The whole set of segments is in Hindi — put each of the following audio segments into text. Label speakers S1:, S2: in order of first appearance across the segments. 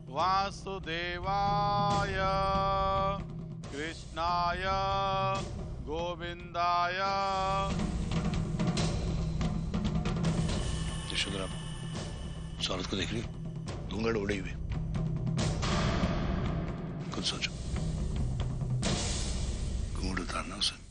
S1: वासुदेवाय कृष्णाय गोविंदाय।
S2: यशोधरा, उस औरत को देख रही, घूंघट उड़ी हुई। कुछ सोचो, घूंघट उतारना उसे।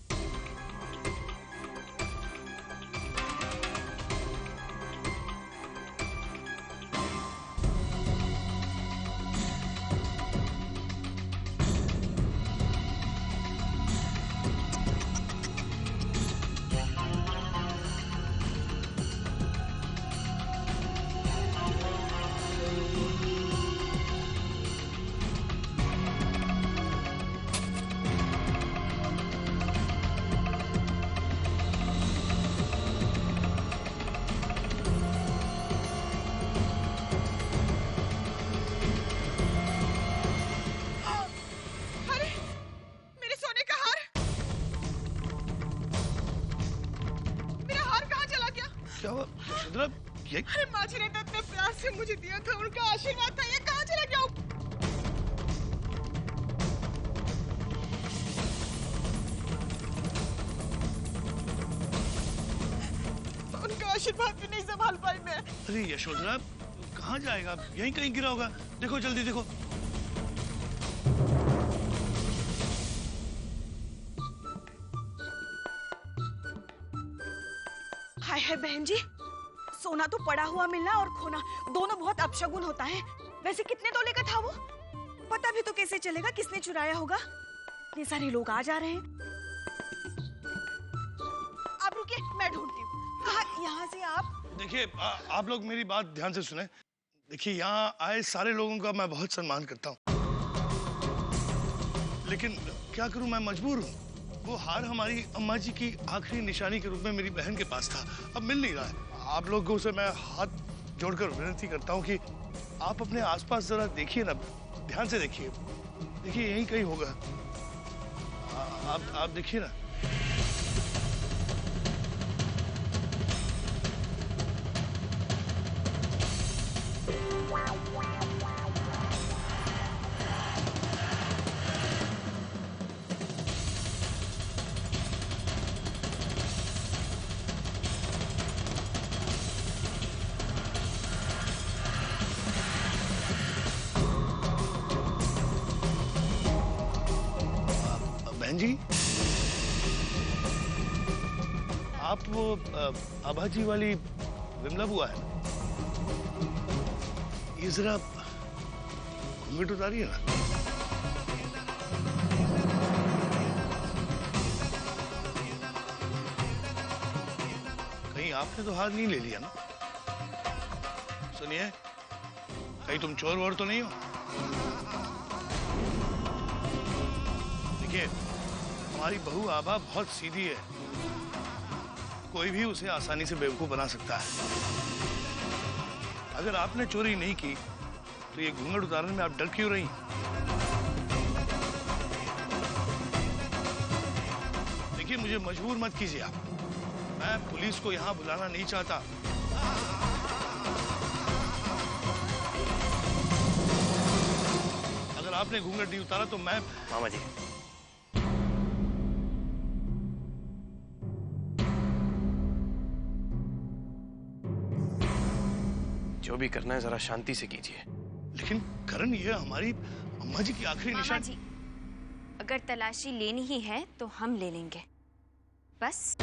S3: अरे माँ जी ने इतने प्यार से मुझे दिया था, उनका आशीर्वाद था, ये कहाँ चला गया? उनका आशीर्वाद भी नहीं संभाल पाई मैं।
S2: अरे यशोधरा, कहाँ जाएगा? यहीं कहीं गिरा होगा। देखो जल्दी देखो।
S3: हाय हाय बहन जी, सोना तो पड़ा हुआ मिलना और खोना दोनों बहुत अपशगुन होता है। वैसे कितने तोले का था वो? पता भी तो कैसे चलेगा किसने चुराया होगा? इतने सारे लोग आ जा रहे हैं। आप रुकिए, मैं ढूंढती हूँ। यहाँ से आप
S2: देखिए, आप लोग मेरी बात ध्यान से सुने। देखिए, यहाँ आए सारे लोगों का मैं बहुत सम्मान करता हूँ, लेकिन क्या करूँ, मैं मजबूर हूँ। वो हार हमारी अम्मा जी की आखिरी निशानी के रूप में मेरी बहन के पास था, अब मिल नहीं रहा है। आप लोगों से मैं हाथ जोड़कर विनती करता हूँ कि आप अपने आसपास जरा देखिए ना, ध्यान से देखिए। देखिए यहीं कहीं होगा। आप देखिए ना। बहन जी, आप वो आभाजी वाली विमला बुआ है ना? ये जरा घूंघट उतारिए ना। कहीं आपने तो हार नहीं ले लिया ना? सुनिए, कहीं तुम चोर वोर तो नहीं हो? देखिए, हमारी बहू आभा बहुत सीधी है, कोई भी उसे आसानी से बेवकूफ बना सकता है। अगर आपने चोरी नहीं की तो ये घूंघट उतारने में आप डर क्यों रही? देखिए, मुझे मजबूर मत कीजिए आप, मैं पुलिस को यहां बुलाना नहीं चाहता। अगर आपने घूंघट नहीं उतारा तो मैं...
S4: मामा जी, जो भी करना है जरा शांति से कीजिए।
S2: लेकिन करण, ये हमारी अम्मा जी की आखिरी निशान।
S5: मामा जी, अगर तलाशी लेनी ही है तो हम ले लेंगे, बस।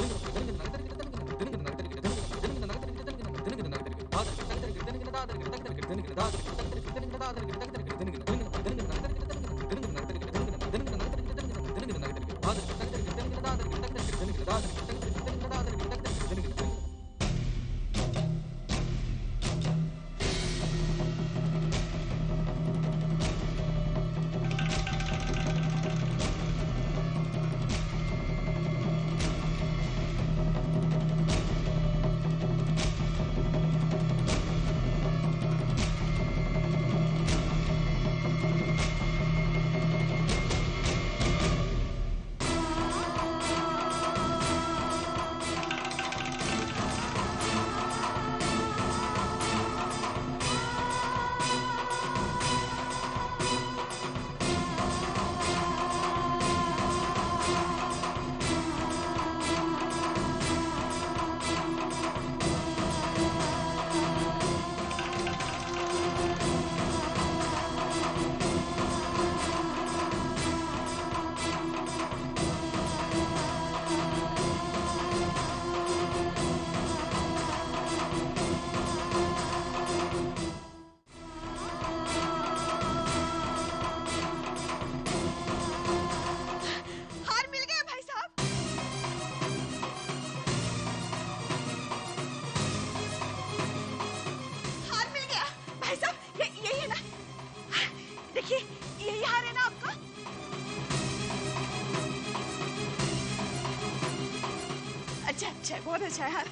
S3: अच्छा अच्छा है, बहुत अच्छा है।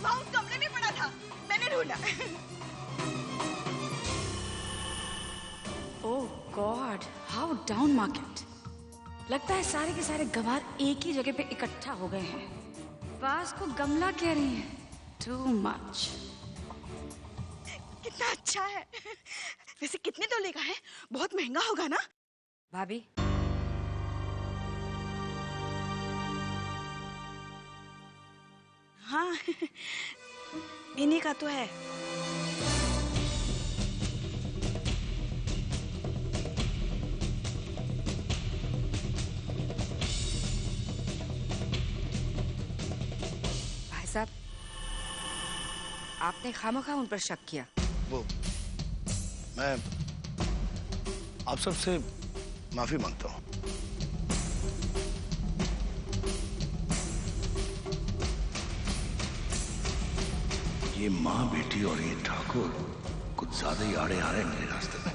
S3: वहाँ उस कमरे में पड़ा था, मैंने ढूंढा।
S1: ओह गॉड, हाउ डाउन मार्केट। लगता है सारे के सारे गवार एक ही जगह पे इकट्ठा हो गए हैं। वास को गमला कह रही है, टू मच।
S3: कितना अच्छा है। वैसे कितने तोले का है? बहुत महंगा होगा ना?
S1: भाभी,
S3: हाँ, इन्हीं का तो है।
S1: भाई साहब, आपने खामखा उन पर शक किया।
S2: वो मैं आप सबसे माफी मांगता हूँ। ये माँ बेटी और ये ठाकुर कुछ ज्यादा ही आड़े आ रहे हैं मेरे रास्ते में।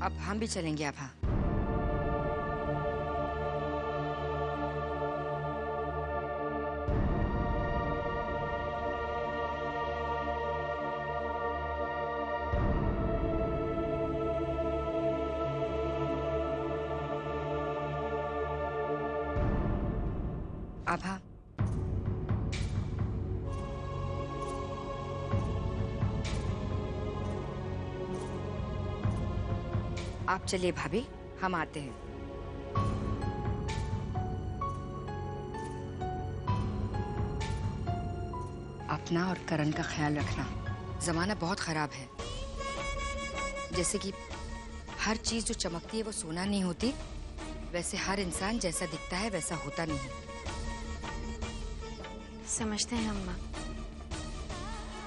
S1: अब हम भी चलेंगे आभा। आभा, आप चलिए भाभी, हम आते हैं। अपना और करण का ख्याल रखना। जमाना बहुत खराब है। जैसे कि हर चीज जो चमकती है वो सोना नहीं होती, वैसे हर इंसान जैसा दिखता है वैसा होता नहीं।
S5: समझते हैं अम्मा,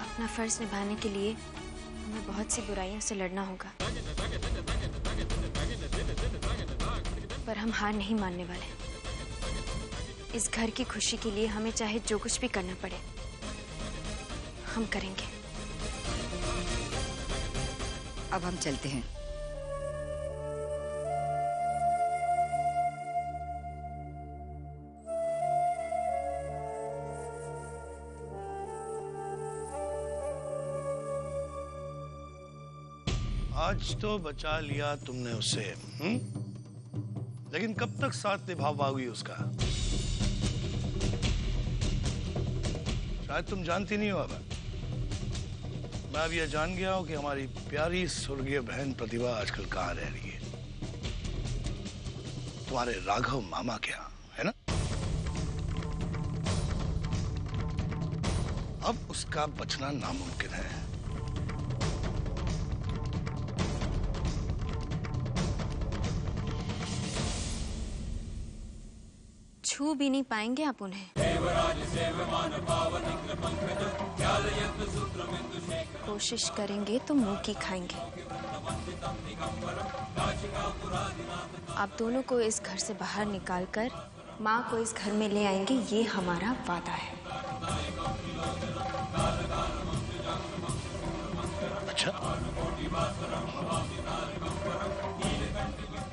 S5: अपना फर्ज निभाने के लिए हमें बहुत सी बुराइयों से लड़ना होगा, पर हम हार नहीं मानने वाले। इस घर की खुशी के लिए हमें चाहे जो कुछ भी करना पड़े, हम करेंगे।
S1: अब हम चलते हैं।
S2: आज तो बचा लिया तुमने उसे, लेकिन कब तक साथ निभा पाओगी उसका? शायद तुम जानती नहीं हो। अब मैं अब यह जान गया हूं कि हमारी प्यारी स्वर्गीय बहन प्रतिभा आजकल कहाँ रह रही है। तुम्हारे राघव मामा के यहाँ, है ना? अब उसका बचना नामुमकिन है।
S5: छू भी नहीं पाएंगे आप उन्हें। कोशिश करेंगे तो मुंह की खाएंगे। आप दोनों को इस घर से बाहर निकालकर माँ को इस घर में ले आएंगे, ये हमारा वादा है।
S2: अच्छा,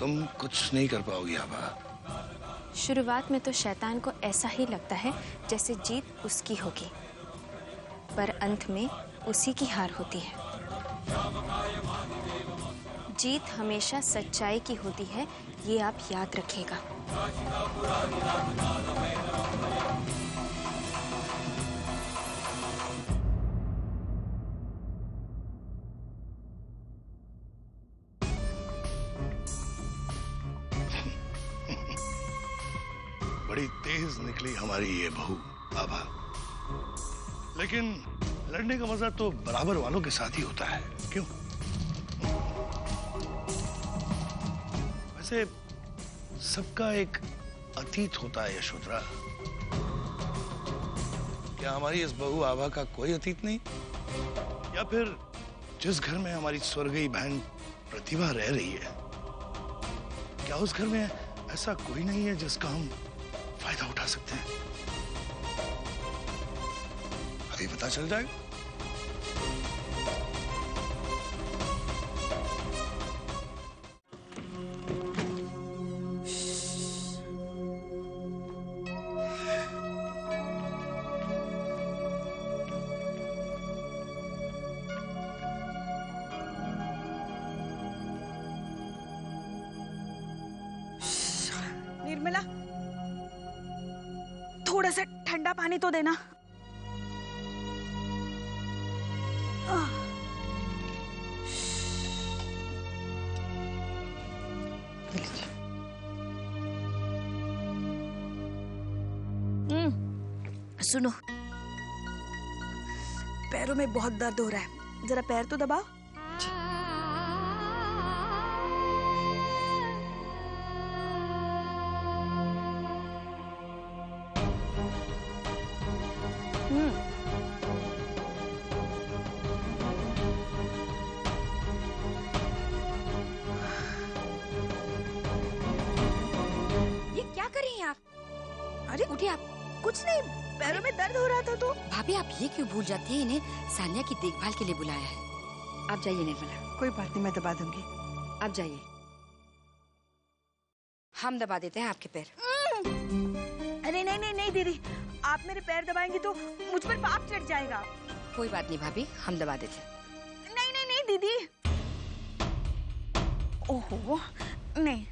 S2: तुम कुछ नहीं कर पाओगी आभा।
S5: शुरुआत में तो शैतान को ऐसा ही लगता है जैसे जीत उसकी होगी, पर अंत में उसी की हार होती है। जीत हमेशा सच्चाई की होती है, ये आप याद रखिएगा।
S2: बड़ी तेज निकली हमारी ये बहू आभा, लेकिन लड़ने का मजा तो बराबर वालों के साथ ही होता है, क्यों? वैसे सबका एक अतीत होता है यशोधरा। क्या हमारी इस बहू आभा का कोई अतीत नहीं? या फिर जिस घर में हमारी स्वर्गीय बहन प्रतिभा रह रही है, क्या उस घर में ऐसा कोई नहीं है जिसका हम फायदा उठा सकते हैं। अभी पता चल जाएगा।
S3: निर्मला, थोड़ा सा ठंडा पानी तो देना। सुनो, पैरों में बहुत दर्द हो रहा है, जरा पैर तो दबाओ।
S1: ये क्या कर रही हैं आप?
S3: अरे
S1: उठिए आप।
S3: कुछ नहीं, पैरों में दर्द हो रहा था तो।
S1: भाभी आप ये क्यों भूल जाती हैं? इन्हें सानिया की देखभाल के लिए बुलाया है। आप जाइए निर्मला।
S3: कोई बात नहीं, मैं दबा दूंगी।
S1: आप जाइए, हम दबा देते हैं आपके पैर।
S3: अरे नहीं नहीं नहीं दीदी, आप मेरे पैर दबाएंगी तो मुझ पर पाप चढ़ जाएगा।
S1: कोई बात नहीं भाभी, हम दबा देते हैं।
S3: नहीं नहीं नहीं दीदी। ओहो, नहीं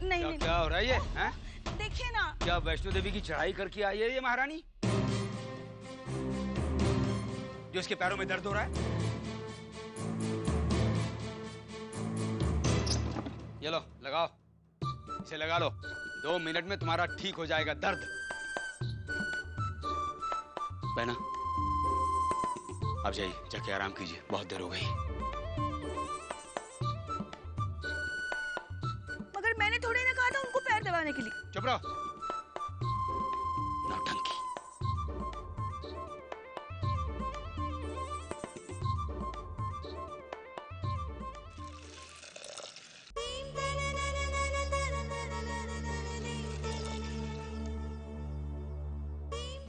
S3: नहीं नहीं।
S6: क्या हो रहा है ये? हैं?
S3: देखिए ना।
S6: क्या वैष्णो देवी की चढ़ाई करके आई है ये महारानी, जो इसके पैरों में दर्द हो रहा है? ये लो, लगाओ, इसे लगा लो। 2 मिनट में तुम्हारा ठीक हो जाएगा दर्द। बहना, आप जाइए, जाके आराम कीजिए, बहुत देर हो गई।
S3: मगर मैंने थोड़ी ना कहा था उनको पैर दबाने के लिए।
S6: चुप रहो, नौटंकी।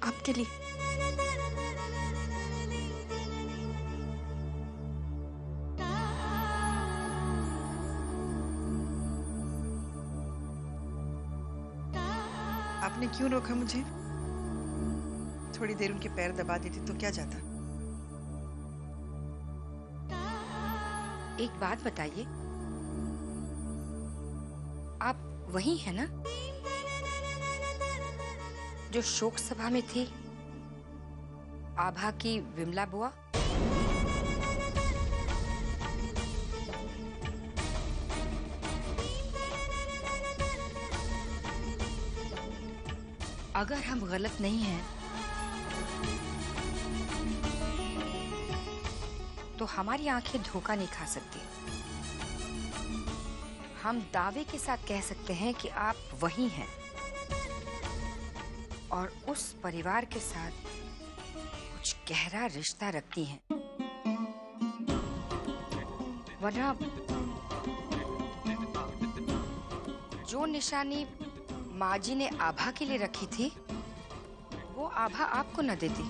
S3: आपके लिए।
S7: आपने क्यों रोका मुझे? थोड़ी देर उनके पैर दबा देती तो क्या जाता।
S1: एक बात बताइए, आप वही है ना जो शोक सभा में थी, आभा की विमला बुआ? अगर हम गलत नहीं हैं तो हमारी आंखें धोखा नहीं खा सकती। हम दावे के साथ कह सकते हैं कि आप वही हैं और उस परिवार के साथ कुछ गहरा रिश्ता रखती हैं। वरना जो निशानी माँ जी ने आभा के लिए रखी थी, वो आभा आपको न देती।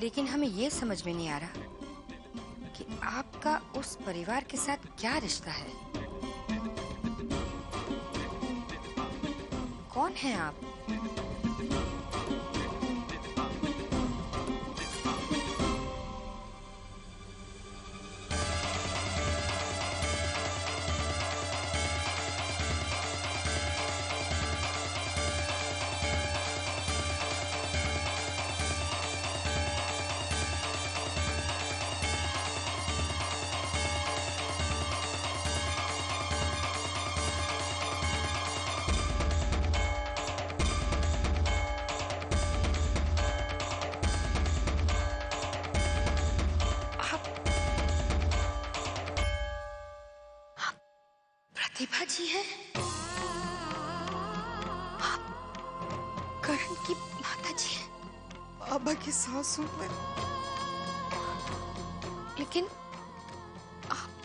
S1: लेकिन हमें ये समझ में नहीं आ रहा कि आपका उस परिवार के साथ क्या रिश्ता है। कौन है आप? प्रतिभा जी है? आप करण की माता जी है?
S7: आभा की सास हूं मैं।
S1: लेकिन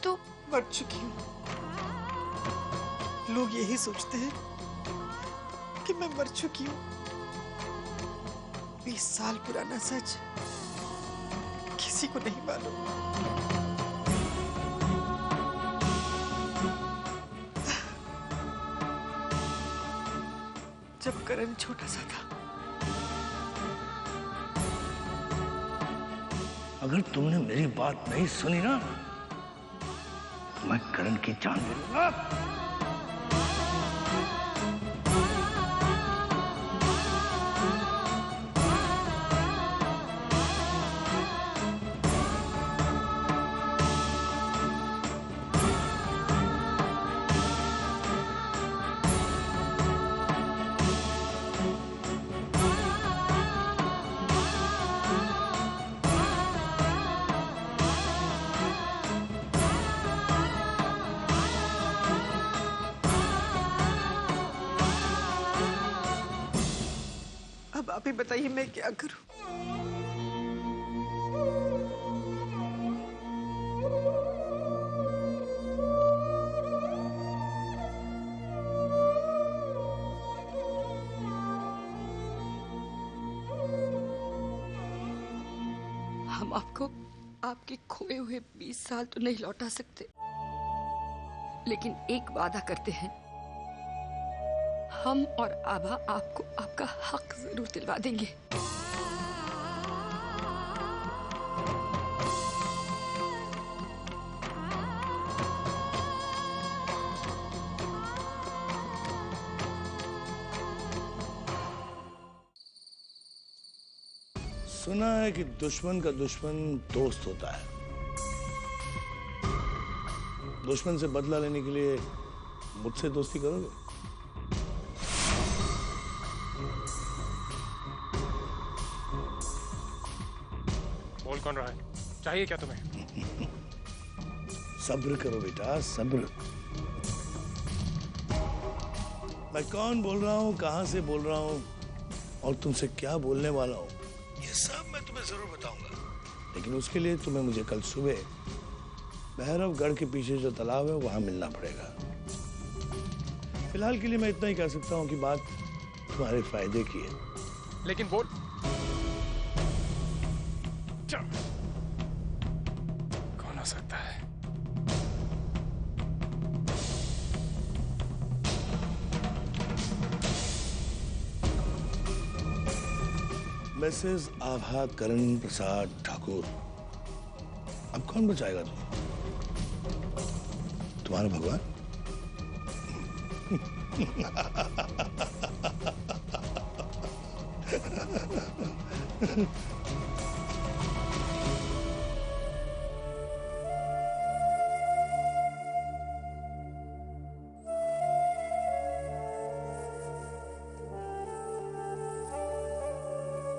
S5: तो
S7: मर चुकी हूँ। लोग यही सोचते हैं कि मैं मर चुकी हूँ। 20 साल पुराना सच किसी को नहीं मालूम। जब करण छोटा सा था,
S2: अगर तुमने मेरी बात नहीं सुनी ना, मैं करण की जान ले लूंगा।
S7: अब आप ही बताइए मैं क्या करूं?
S1: हम आपको आपके खोए हुए 20 साल तो नहीं लौटा सकते, लेकिन एक वादा करते हैं, हम और आभा आपको आपका हक जरूर दिलवा देंगे।
S2: सुना है कि दुश्मन का दुश्मन दोस्त होता है। दुश्मन से बदला लेने के लिए मुझसे दोस्ती करोगे?
S8: बोल कौन रहा है? चाहिए क्या तुम्हें?
S2: सब्र करो बेटा, सब्र। मैं कौन बोल रहा हूँ, कहाँ से बोल रहा हूँ और तुमसे क्या बोलने वाला हूँ, ये सब मैं तुम्हें जरूर बताऊंगा। लेकिन उसके लिए तुम्हें मुझे कल सुबह भैरवगढ़ के पीछे जो तालाब है वहां मिलना पड़ेगा। फिलहाल के लिए मैं इतना ही कह सकता हूँ कि बात तुम्हारे फायदे की है।
S8: लेकिन बोल। कौन हो सकता है?
S2: मिसेस आभा करण प्रसाद ठाकुर। अब कौन बचाएगा तुम्हारा भगवान?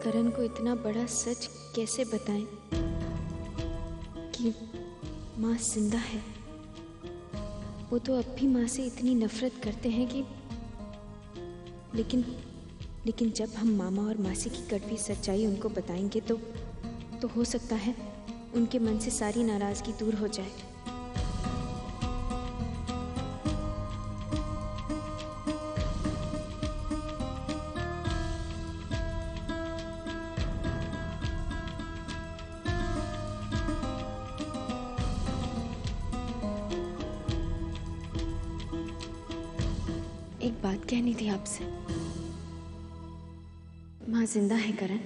S5: करण को इतना बड़ा सच कैसे बताएं कि माँ जिंदा है। वो तो अब भी माँ से इतनी नफरत करते हैं कि लेकिन जब हम मामा और मासी की कड़वी सच्चाई उनको बताएंगे तो हो सकता है उनके मन से सारी नाराजगी दूर हो जाए। एक बात कहनी थी आपसे। माँ जिंदा है करण।